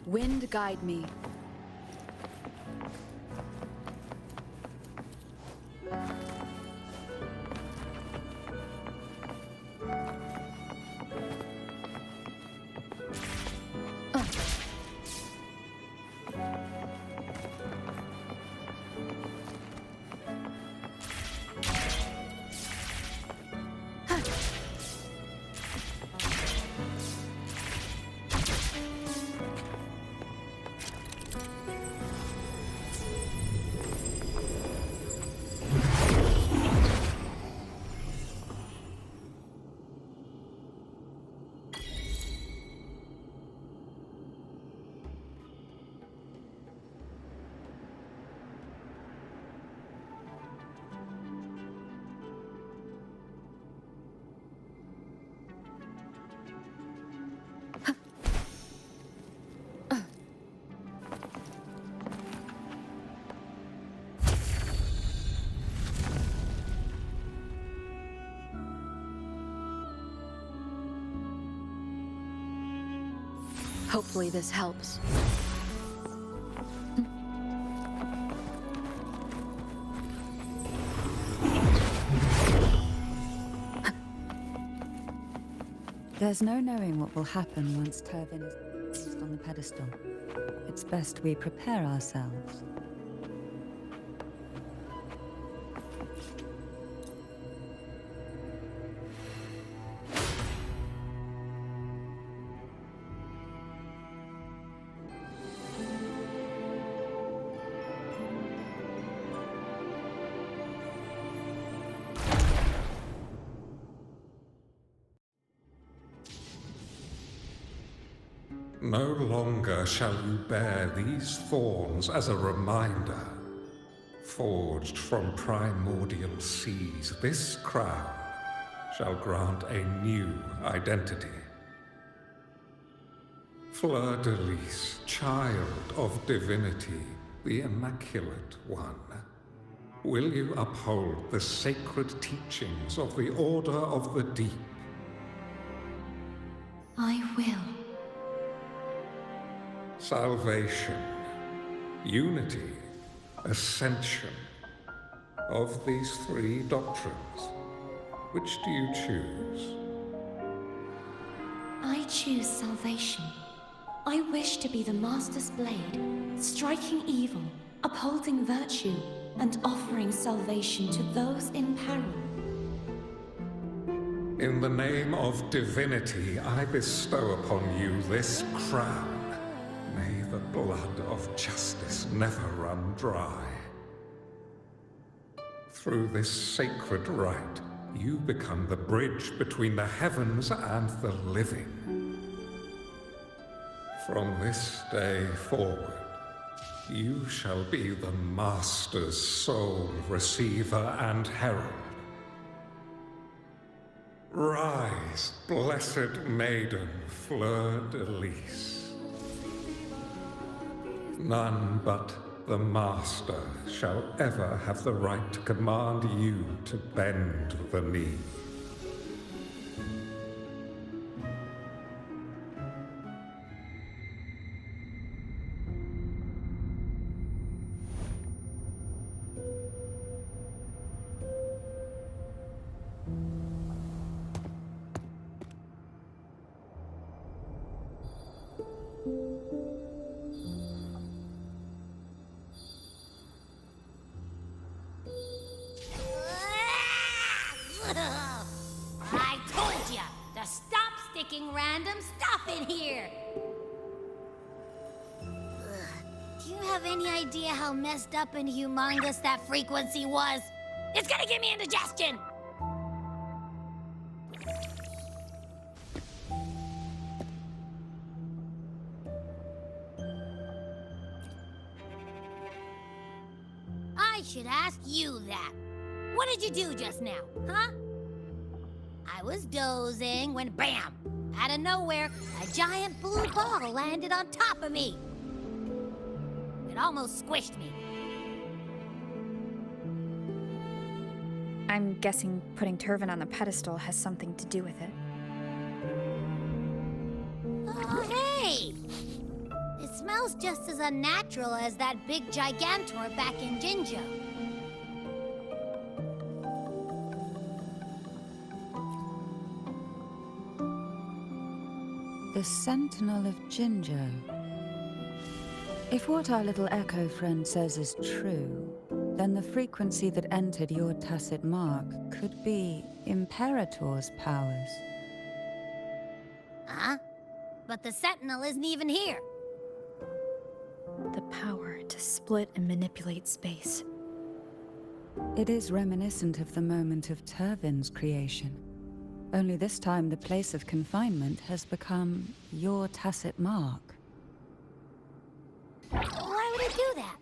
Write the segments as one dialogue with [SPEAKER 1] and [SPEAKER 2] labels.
[SPEAKER 1] Wind guide me. Hopefully this helps.
[SPEAKER 2] There's no knowing what will happen once Turvin is placed on the pedestal. It's best we prepare ourselves.
[SPEAKER 3] No longer shall you bear these thorns as a reminder. Forged from primordial seas, this crown shall grant a new identity. Fleur-de-Lis, child of divinity, the Immaculate One, will you uphold the sacred teachings of the Order of the Deep?
[SPEAKER 4] I will.
[SPEAKER 3] Salvation, unity, ascension. Of these three doctrines, which do you choose?
[SPEAKER 4] I choose salvation. I wish to be the Master's blade, striking evil, upholding virtue, and offering salvation to those in peril.
[SPEAKER 3] In the name of divinity, I bestow upon you this crown. May the blood of justice never run dry. Through this sacred rite, you become the bridge between the heavens and the living. From this day forward, you shall be the Master's sole receiver and herald. Rise, blessed maiden Fleur-de-Lis. None but the Master shall ever have the right to command you to bend the knee.
[SPEAKER 5] I told ya to stop sticking random stuff in here! Do you have any idea how messed up and humongous that frequency was? It's gonna give me indigestion! I should ask you that. What did you do just now, huh? I was dozing when bam! Out of nowhere, a giant blue ball landed on top of me. It almost squished me.
[SPEAKER 6] I'm guessing putting Turvin on the pedestal has something to do with it.
[SPEAKER 5] Oh, hey! This almost just as unnatural as that big gigantor back in Jinjo.
[SPEAKER 2] The Sentinel of Jinjo. If what our little echo friend says is true, then the frequency that entered your tacit mark could be Imperator's powers.
[SPEAKER 5] Huh? But the Sentinel isn't even here.
[SPEAKER 6] The power to split and manipulate space.
[SPEAKER 2] It is reminiscent of the moment of Turvin's creation. Only this time the place of confinement has become your tacit mark.
[SPEAKER 5] Why would it do that?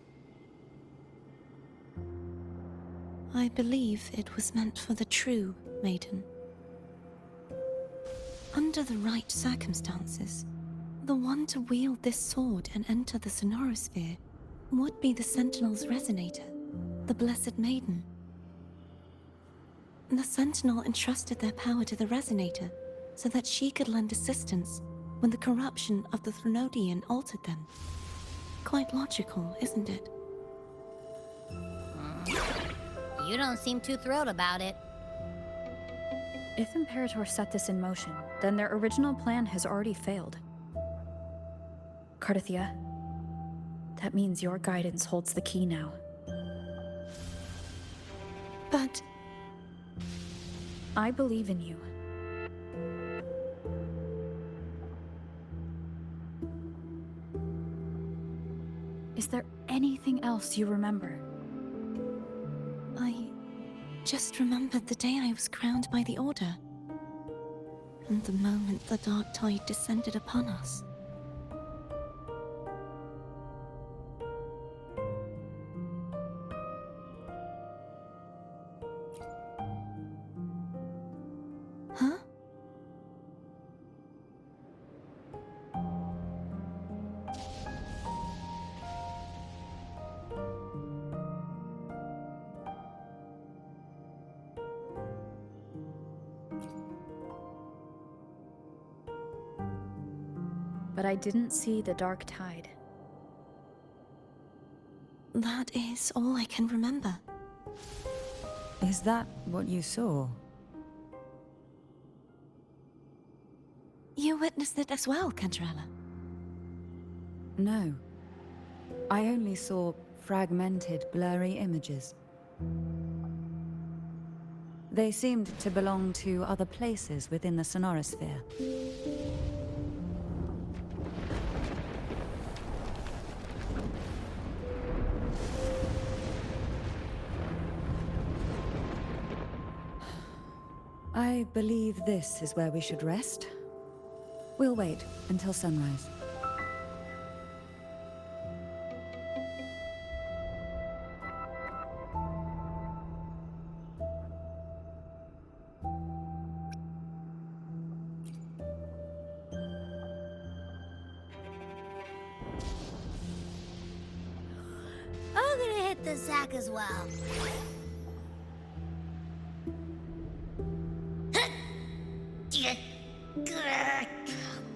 [SPEAKER 4] I believe it was meant for the true maiden. Under the right circumstances, the one to wield this sword and enter the Sonorosphere would be the Sentinel's resonator, the Blessed Maiden. The Sentinel entrusted their power to the Resonator so that she could lend assistance when the corruption of the Threnodian altered them. Quite logical, isn't it?
[SPEAKER 5] You don't seem too thrilled about it.
[SPEAKER 6] If Imperator set this in motion, then their original plan has already failed. Cardathia, that means your guidance holds the key now.
[SPEAKER 4] But
[SPEAKER 6] I believe in you. Is there anything else you remember?
[SPEAKER 4] I just remembered the day I was crowned by the Order, and the moment the dark tide descended upon us. Huh?
[SPEAKER 6] But I didn't see the dark tide.
[SPEAKER 4] That is all I can remember.
[SPEAKER 2] Is that what you saw?
[SPEAKER 4] You witnessed it as well, Cantarella.
[SPEAKER 2] No. I only saw fragmented, blurry images. They seemed to belong to other places within the Sonorosphere. I believe this is where we should rest. We'll wait until sunrise.
[SPEAKER 5] I'm gonna hit the sack as well.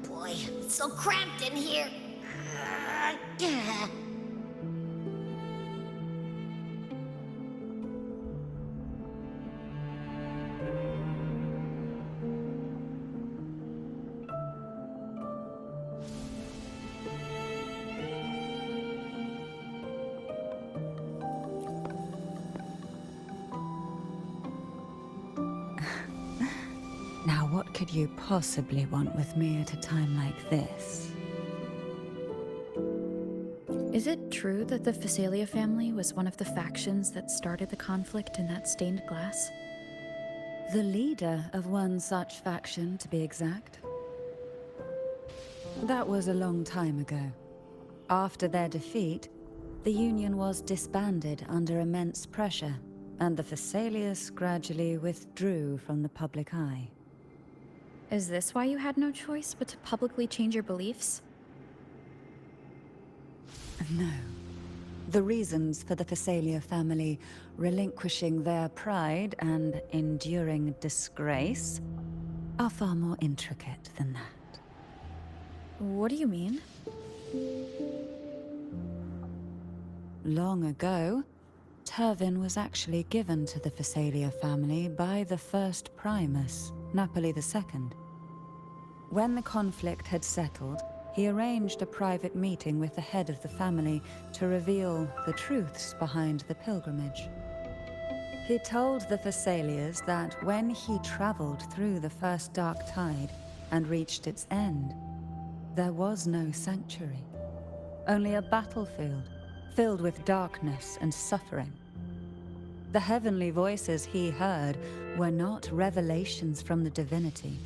[SPEAKER 5] Boy, it's so cramped in here.
[SPEAKER 2] Now, what could you possibly want with me at a time like this?
[SPEAKER 6] Is it true that the Phasalia family was one of the factions that started the conflict in that stained glass?
[SPEAKER 2] The leader of one such faction, to be exact. That was a long time ago. After their defeat, the Union was disbanded under immense pressure, and the Phasalius gradually withdrew from the public eye.
[SPEAKER 6] Is this why you had no choice but to publicly change your beliefs?
[SPEAKER 2] No. The reasons for the Phasalia family relinquishing their pride and enduring disgrace are far more intricate than that.
[SPEAKER 6] What do you mean?
[SPEAKER 2] long ago, Turvin was actually given to the Phasalia family by the first Primus, Napoli II. When the conflict had settled, he arranged a private meeting with the head of the family to reveal the truths behind the pilgrimage. He told the Phasalias that when he traveled through the first dark tide and reached its end, there was no sanctuary, only a battlefield filled with darkness and suffering. The heavenly voices he heard were not revelations from the divinity,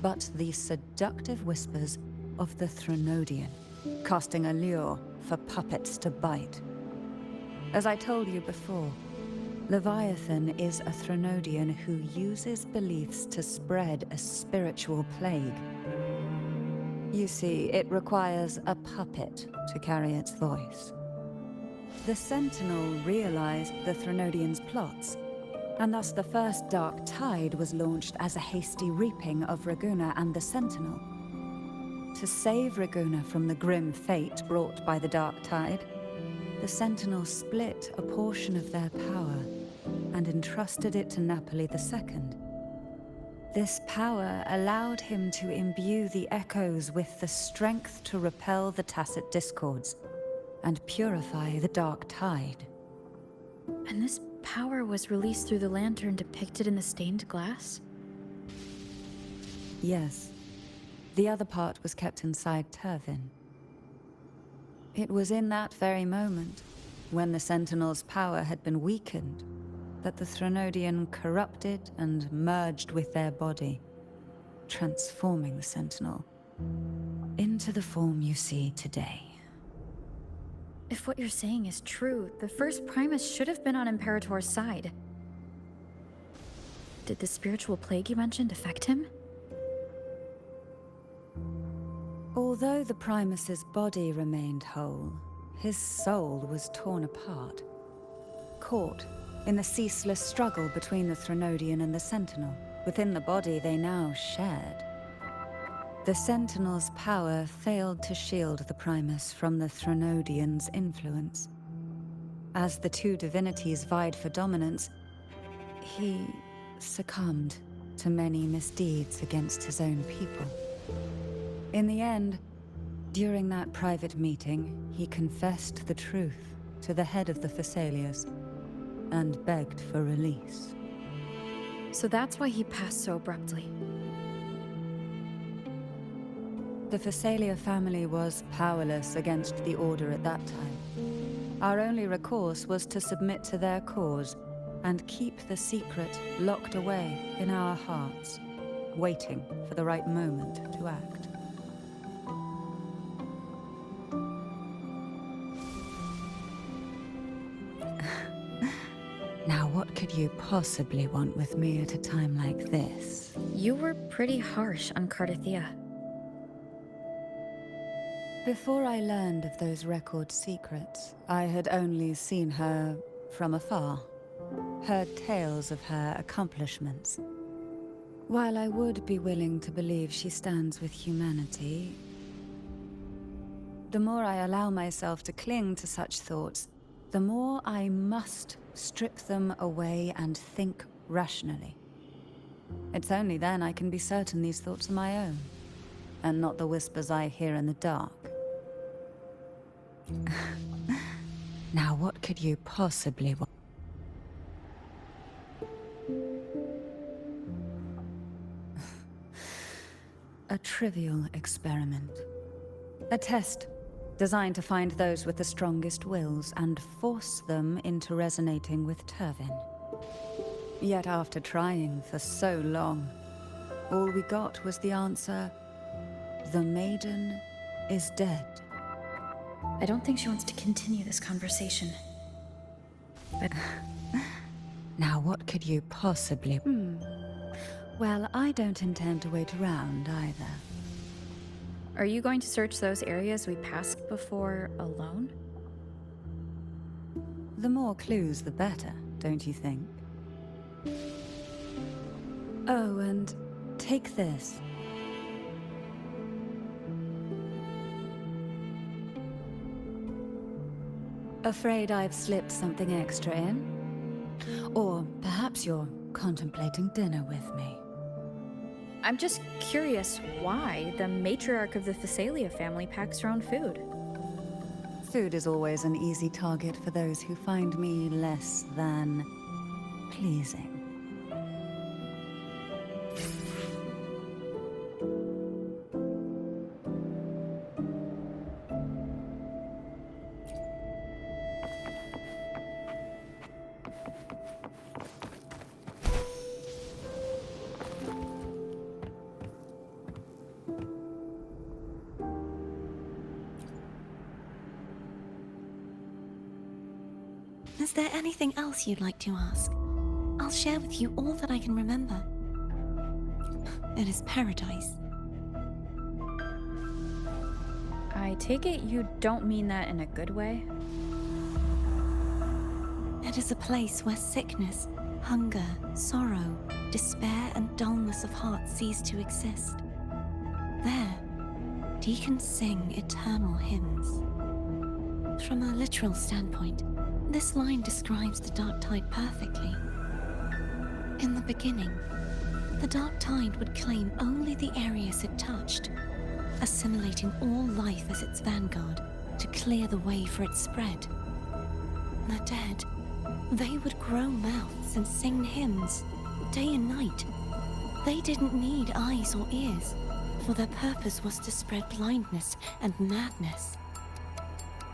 [SPEAKER 2] but the seductive whispers of the Threnodian, casting a lure for puppets to bite. As I told you before, Leviathan is a Threnodian who uses beliefs to spread a spiritual plague. You see, it requires a puppet to carry its voice. The Sentinel realized the Threnodian's plots, and thus the first Dark Tide was launched as a hasty reaping of Raguna and the Sentinel. To save Raguna from the grim fate brought by the Dark Tide, the Sentinel split a portion of their power and entrusted it to Napoli II. This power allowed him to imbue the echoes with the strength to repel the Tacit Discords and purify the Dark Tide.
[SPEAKER 6] And this power was released through the lantern depicted in the stained glass?
[SPEAKER 2] Yes. The other part was kept inside Turvin. It was in that very moment, when the Sentinel's power had been weakened, that the Threnodian corrupted and merged with their body, transforming the Sentinel into the form you see today.
[SPEAKER 6] If what you're saying is true, the first Primus should have been on Imperator's side. Did the spiritual plague you mentioned affect him?
[SPEAKER 2] Although the Primus's body remained whole, his soul was torn apart, caught in the ceaseless struggle between the Threnodian and the Sentinel. Within the body they now shared. The Sentinel's power failed to shield the Primus from the Threnodian's influence. As the two divinities vied for dominance, he succumbed to many misdeeds against his own people. In the end, during that private meeting, he confessed the truth to the head of the Phasalias and begged for release.
[SPEAKER 6] So that's why he passed so abruptly.
[SPEAKER 2] The Phasalia family was powerless against the Order at that time. Our only recourse was to submit to their cause and keep the secret locked away in our hearts, waiting for the right moment to act. Now, what could you possibly want with me at a time like this?
[SPEAKER 6] You were pretty harsh on Cardathia.
[SPEAKER 2] Before I learned of those record secrets, I had only seen her from afar, heard tales of her accomplishments. While I would be willing to believe she stands with humanity, the more I allow myself to cling to such thoughts, the more I must strip them away and think rationally. It's only then I can be certain these thoughts are my own, and not the whispers I hear in the dark. Now, what could you possibly want? A trivial experiment. A test designed to find those with the strongest wills and force them into resonating with Turvin. Yet after trying for so long, all we got was the answer, "The maiden is dead."
[SPEAKER 6] I don't think she wants to continue this conversation. But
[SPEAKER 2] Now, what could you possibly... Well, I don't intend to wait around either.
[SPEAKER 6] are you going to search those areas we passed before alone?
[SPEAKER 2] The more clues, the better, don't you think? Oh, and take this. Afraid I've slipped something extra in? Or perhaps you're contemplating dinner with me.
[SPEAKER 6] I'm just curious why the matriarch of the Phasalia family packs her own food.
[SPEAKER 2] Food is always an easy target for those who find me less than pleasing.
[SPEAKER 4] Is there anything else you'd like to ask? I'll share with you all that I can remember. It is paradise.
[SPEAKER 6] I take it you don't mean that in a good way?
[SPEAKER 4] It is a place where sickness, hunger, sorrow, despair, and dullness of heart cease to exist. There, deacons sing eternal hymns. From a literal standpoint, this line describes the Dark Tide perfectly. In the beginning, the Dark Tide would claim only the areas it touched, assimilating all life as its vanguard to clear the way for its spread. The dead, they would grow mouths and sing hymns, day and night. They didn't need eyes or ears, for their purpose was to spread blindness and madness.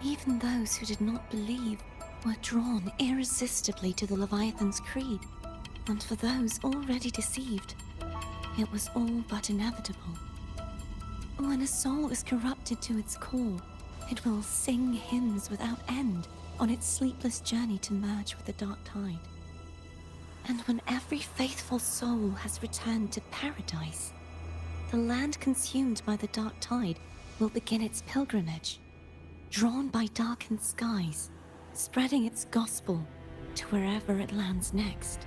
[SPEAKER 4] Even those who did not believe were drawn irresistibly to the Leviathan's creed, and for those already deceived, it was all but inevitable. When a soul is corrupted to its core, it will sing hymns without end on its sleepless journey to merge with the Dark Tide. And when every faithful soul has returned to paradise, the land consumed by the Dark Tide will begin its pilgrimage, drawn by darkened skies, spreading its gospel to wherever it lands next.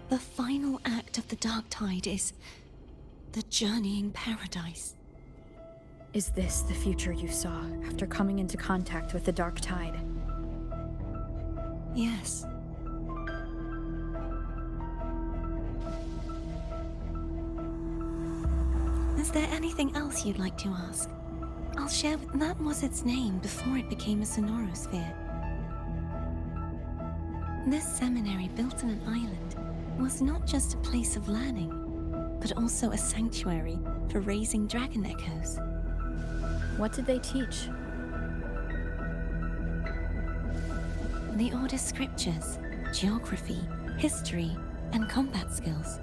[SPEAKER 4] The final act of the Dark Tide is the journeying paradise.
[SPEAKER 6] Is this the future you saw after coming into contact with the Dark Tide?
[SPEAKER 4] Yes. Is there anything else you'd like to ask? I'll share with... That was its name before it became a sonorosphere. This seminary, built on an island, was not just a place of learning, but also a sanctuary for raising dragon echoes.
[SPEAKER 6] What did they teach?
[SPEAKER 4] The Order's scriptures, geography, history, and combat skills.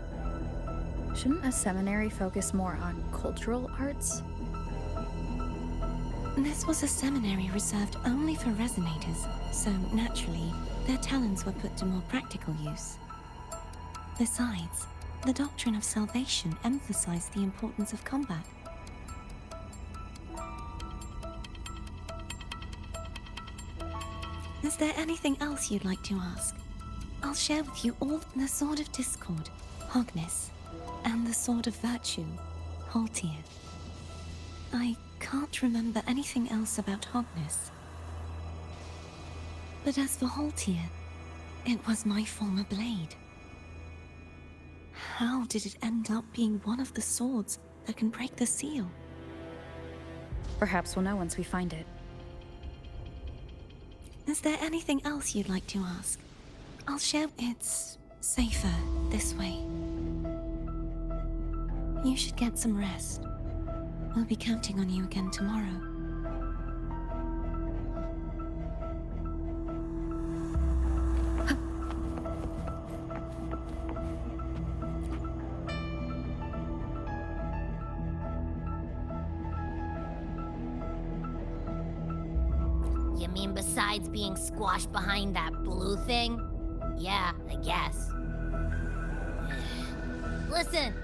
[SPEAKER 6] Shouldn't a seminary focus more on cultural arts?
[SPEAKER 4] This was a seminary reserved only for resonators, so naturally, their talents were put to more practical use. Besides, the doctrine of salvation emphasized the importance of combat. Is there anything else you'd like to ask? I'll share with you all the Sword of Discord, Hogness, and the Sword of Virtue, Haltier. I can't remember anything else about Hogness. But as for Haltier, it was my former blade. How did it end up being one of the swords that can break the seal?
[SPEAKER 6] Perhaps we'll know once we find it.
[SPEAKER 4] Is there anything else you'd like to ask? I'll share. It's safer this way. You should get some rest. We'll be counting on you again tomorrow.
[SPEAKER 5] You mean besides being squashed behind that blue thing? Yeah, I guess. Listen,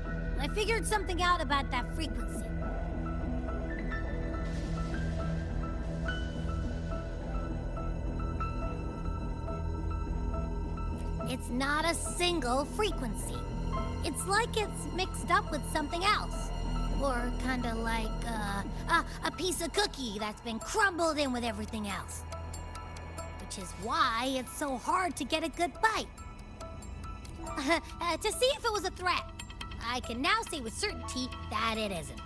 [SPEAKER 5] I figured something out about that frequency. It's not a single frequency. It's like it's mixed up with something else. Or kinda like, a piece of cookie that's been crumbled in with everything else. Which is why it's so hard to get a good bite. To see if it was a threat, I can now say with certainty that it isn't.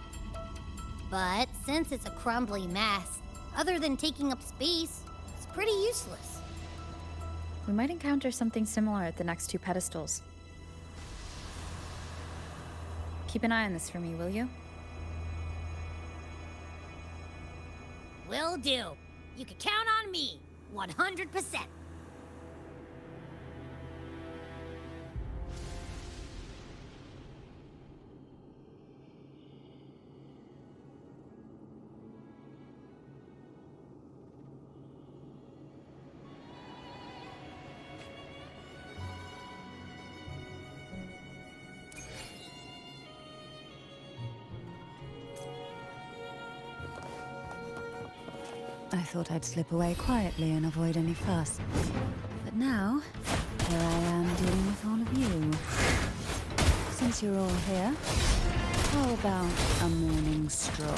[SPEAKER 5] But since it's a crumbly mess, other than taking up space, it's pretty useless.
[SPEAKER 6] We might encounter something similar at the next two pedestals. Keep an eye on this for me, will you?
[SPEAKER 5] Will do. You can count on me, 100%.
[SPEAKER 2] I thought I'd slip away quietly and avoid any fuss. But now, here I am dealing with all of you. Since you're all here, how about a morning stroll?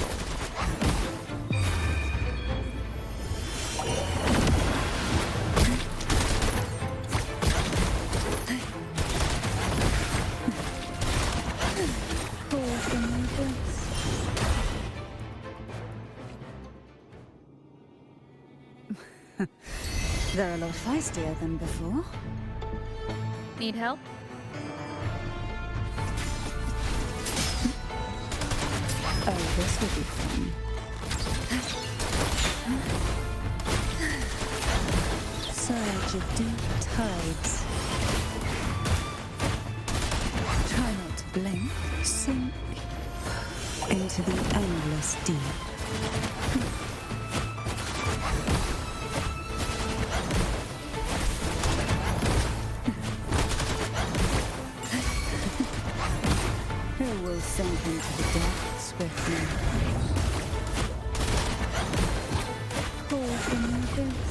[SPEAKER 2] They're a lot feistier than before.
[SPEAKER 6] Need help?
[SPEAKER 2] Oh, this will be fun. Surge of deep tides. Try not to blink. Sink into the endless deep. Who will sink into the depths with me? Pull from the abyss.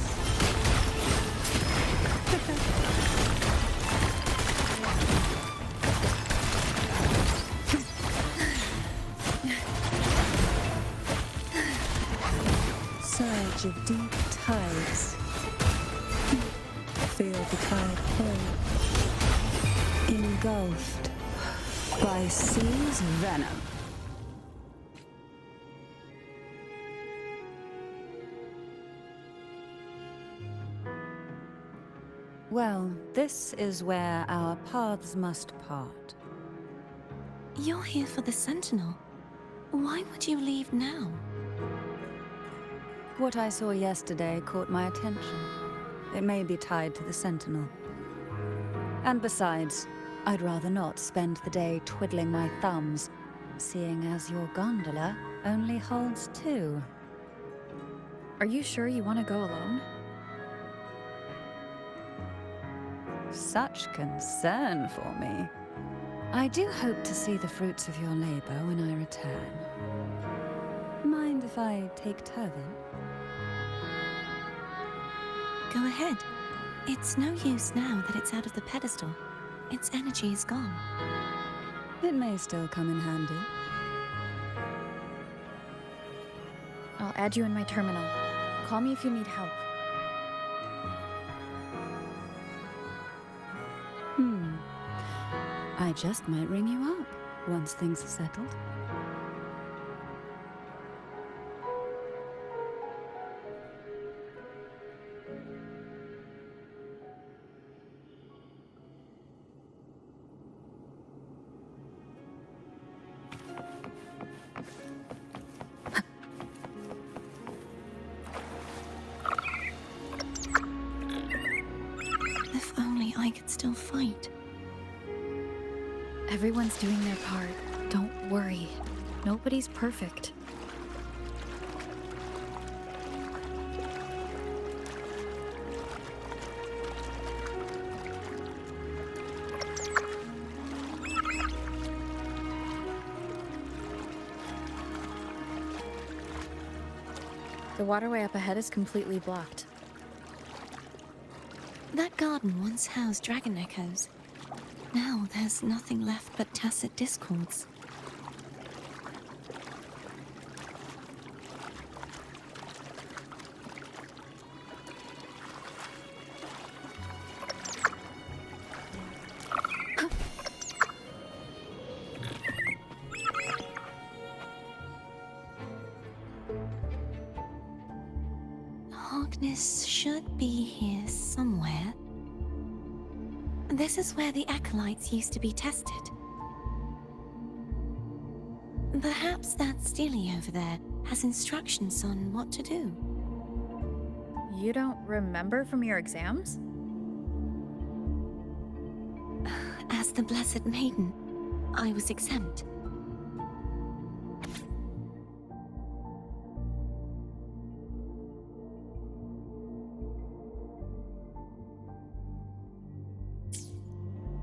[SPEAKER 2] Surge of deep tides. Feel the tide pull. Engulfed by sea's venom. Well, this is where our paths must part.
[SPEAKER 4] You're here for the Sentinel. Why would you leave now?
[SPEAKER 2] What I saw yesterday caught my attention. It may be tied to the Sentinel. And besides, I'd rather not spend the day twiddling my thumbs, seeing as your gondola only holds 2.
[SPEAKER 6] Are you sure you want to go alone?
[SPEAKER 2] Such concern for me. I do hope to see the fruits of your labor when I return. Mind if I take Turvin?
[SPEAKER 4] Go ahead. It's no use now that it's out of the pedestal. Its energy is gone.
[SPEAKER 2] It may still come in handy.
[SPEAKER 6] I'll add you in my terminal. Call me if you need help.
[SPEAKER 2] I just might ring you up once things are settled.
[SPEAKER 4] If only I could still fight.
[SPEAKER 6] Everyone's doing their part. Don't worry. Nobody's perfect. The waterway up ahead is completely blocked.
[SPEAKER 4] That garden once housed dragon echoes. Now there's nothing left but tacit discords. Witness should be here somewhere. This is where the acolytes used to be tested. Perhaps that Steely over there has instructions on what to do.
[SPEAKER 6] You don't remember from your exams?
[SPEAKER 4] As the Blessed Maiden, I was exempt.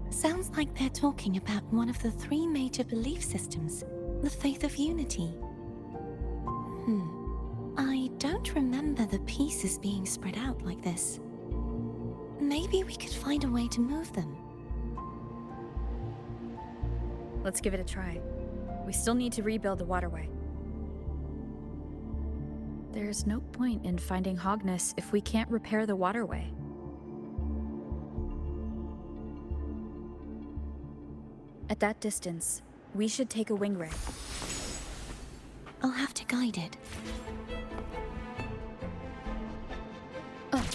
[SPEAKER 4] Sounds like they're talking about one of the three major belief systems, the faith of unity. I don't remember the pieces being spread out like this. Maybe we could find a way to move them.
[SPEAKER 6] Let's give it a try. We still need to rebuild the waterway. There's no point in finding Hogness if we can't repair the waterway. At that distance, we should take a wing ray.
[SPEAKER 4] I'll have to guide it.
[SPEAKER 6] Oh,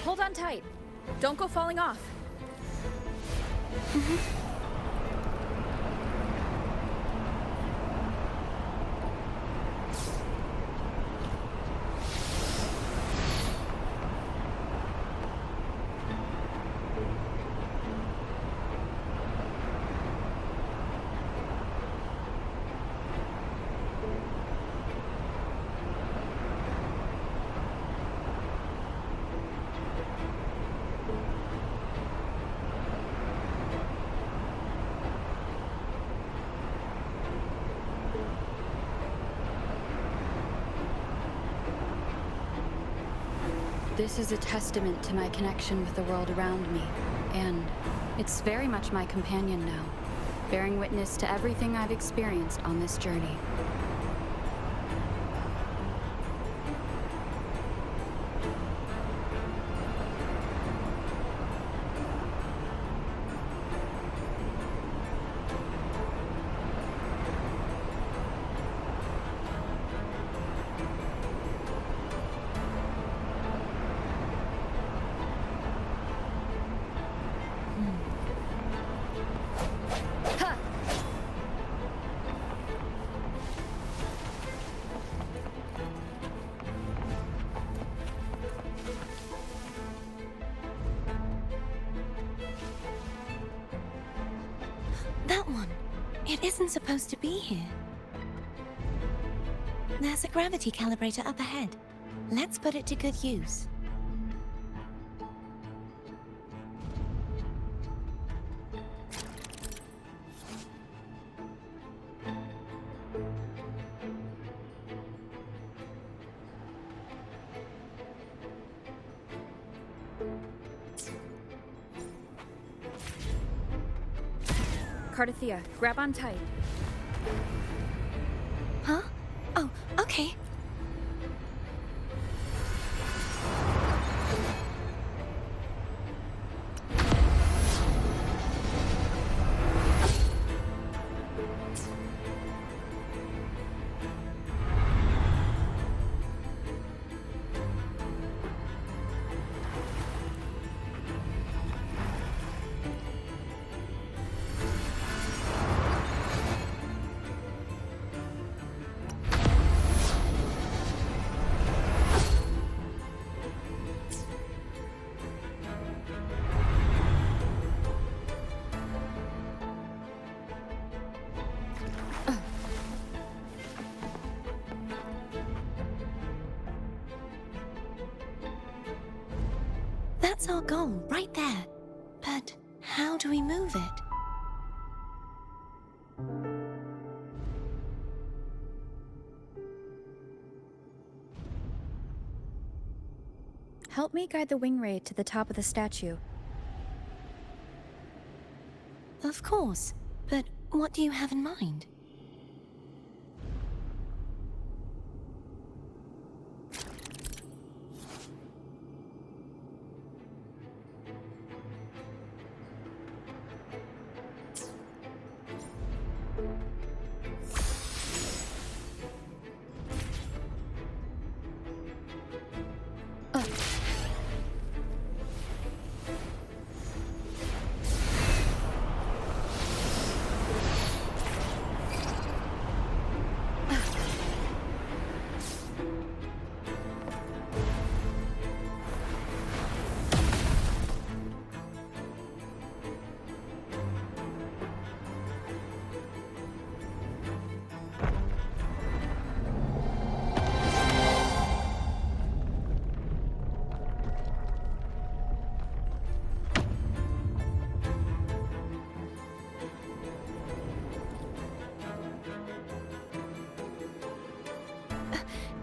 [SPEAKER 6] hold on tight. Don't go falling off.
[SPEAKER 1] This is a testament to my connection with the world around me, and it's very much my companion now, bearing witness to everything I've experienced on this journey.
[SPEAKER 4] That one. It isn't supposed to be here. There's a gravity calibrator up ahead. Let's put it to good use.
[SPEAKER 6] Cardathea, grab on tight.
[SPEAKER 4] Huh? Oh, okay. That's our goal, right there. But how do we move it?
[SPEAKER 6] Help me guide the wing ray to the top of the statue.
[SPEAKER 4] Of course. But what do you have in mind?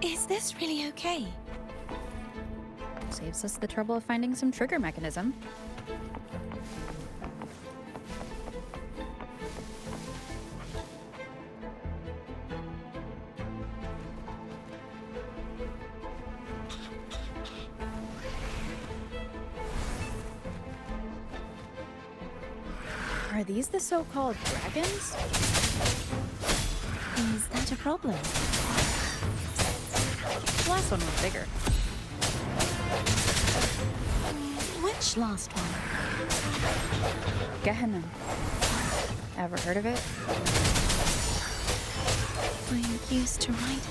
[SPEAKER 4] Is this really okay?
[SPEAKER 6] Saves us the trouble of finding some trigger mechanism. Are these the so-called dragons?
[SPEAKER 4] Is that a problem?
[SPEAKER 6] The last one was bigger.
[SPEAKER 4] Which last one?
[SPEAKER 6] Gehenna. Ever heard of it?
[SPEAKER 4] I used to write it.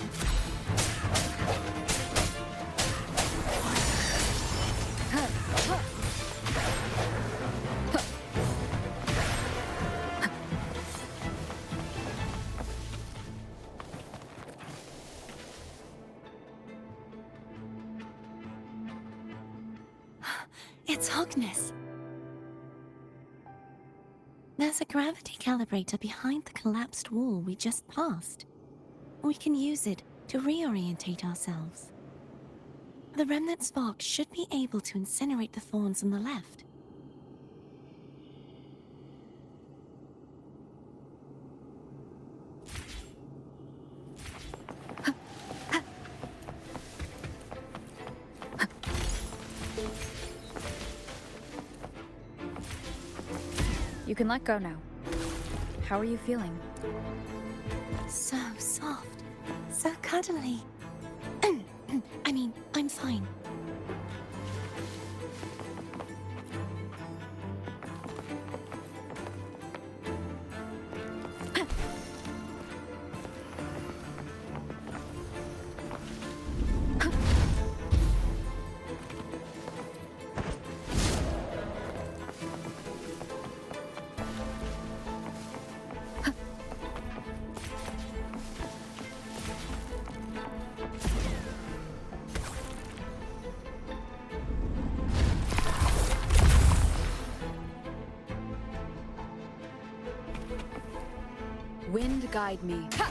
[SPEAKER 4] It's Hogness. There's a gravity calibrator behind the collapsed wall we just passed. We can use it to reorientate ourselves. The remnant spark should be able to incinerate the thorns on the left.
[SPEAKER 6] You can let go now. How are you feeling?
[SPEAKER 4] So soft, so cuddly. I mean, I'm fine.
[SPEAKER 1] Wind guide me. Ha!